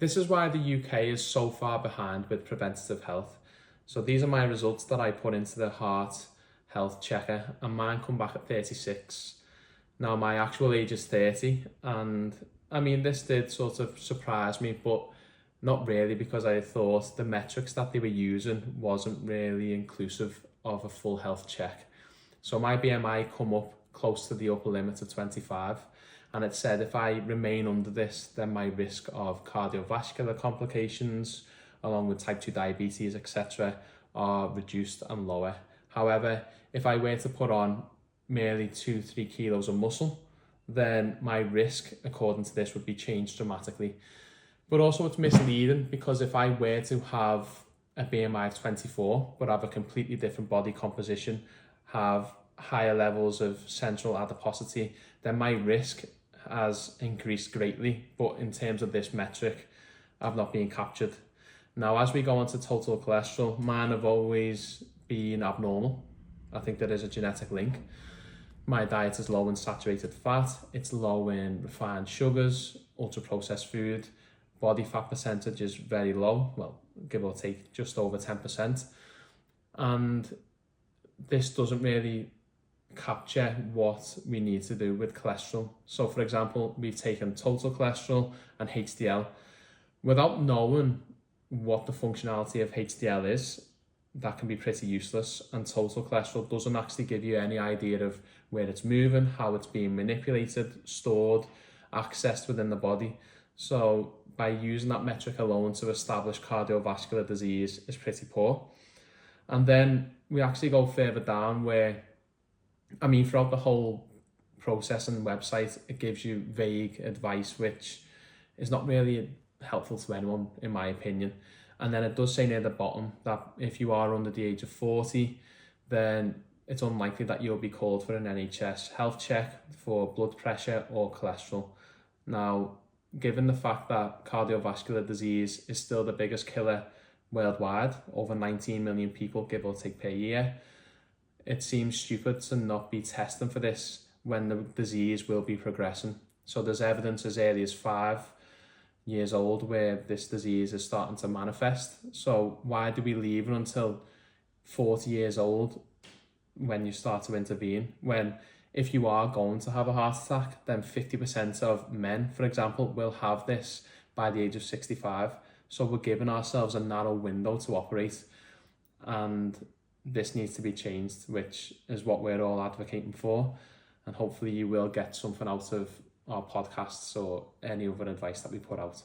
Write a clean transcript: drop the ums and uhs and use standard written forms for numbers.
This is why the UK is so far behind with preventative health. So these are my results that I put into the heart health checker, and mine come back at 36. Now my actual age is 30, and I mean, this did sort of surprise me, but not really, because I thought the metrics that they were using wasn't really inclusive of a full health check. So my BMI come up close to the upper limit of 25, and it said if I remain under this, then my risk of cardiovascular complications, along with type 2 diabetes, etc., are reduced and lower. However, if I were to put on merely 2-3 kilos of muscle, then my risk, according to this, would be changed dramatically. But also it's misleading, because if I were to have a BMI of 24, but have a completely different body composition, have higher levels of central adiposity, then my risk has increased greatly. But in terms of this metric, I've not been captured. Now, as we go on to total cholesterol, mine have always been abnormal. I think there is a genetic link. My diet is low in saturated fat, it's low in refined sugars, ultra-processed food. Body fat percentage is very low, well, give or take just over 10%. And this doesn't really capture what we need to do with cholesterol. So for example, we've taken total cholesterol and HDL. Without knowing what the functionality of HDL is, that can be pretty useless, and total cholesterol doesn't actually give you any idea of where it's moving, how it's being manipulated, stored, accessed within the body. So by using that metric alone to establish cardiovascular disease is pretty poor. And then we actually go further down where, I mean, throughout the whole process and website, it gives you vague advice, which is not really helpful to anyone, in my opinion. And then it does say near the bottom that if you are under the age of 40, then it's unlikely that you'll be called for an NHS health check for blood pressure or cholesterol. Now, given the fact that cardiovascular disease is still the biggest killer worldwide, over 19 million people, give or take, per year, it seems stupid to not be testing for this when the disease will be progressing. So there's evidence as early as 5 years old where this disease is starting to manifest. So why do we leave it until 40 years old when you start to intervene? When if you are going to have a heart attack, then 50% of men, for example, will have this by the age of 65. So we're giving ourselves a narrow window to operate, and this needs to be changed, which is what we're all advocating for. And hopefully you will get something out of our podcasts or any other advice that we put out.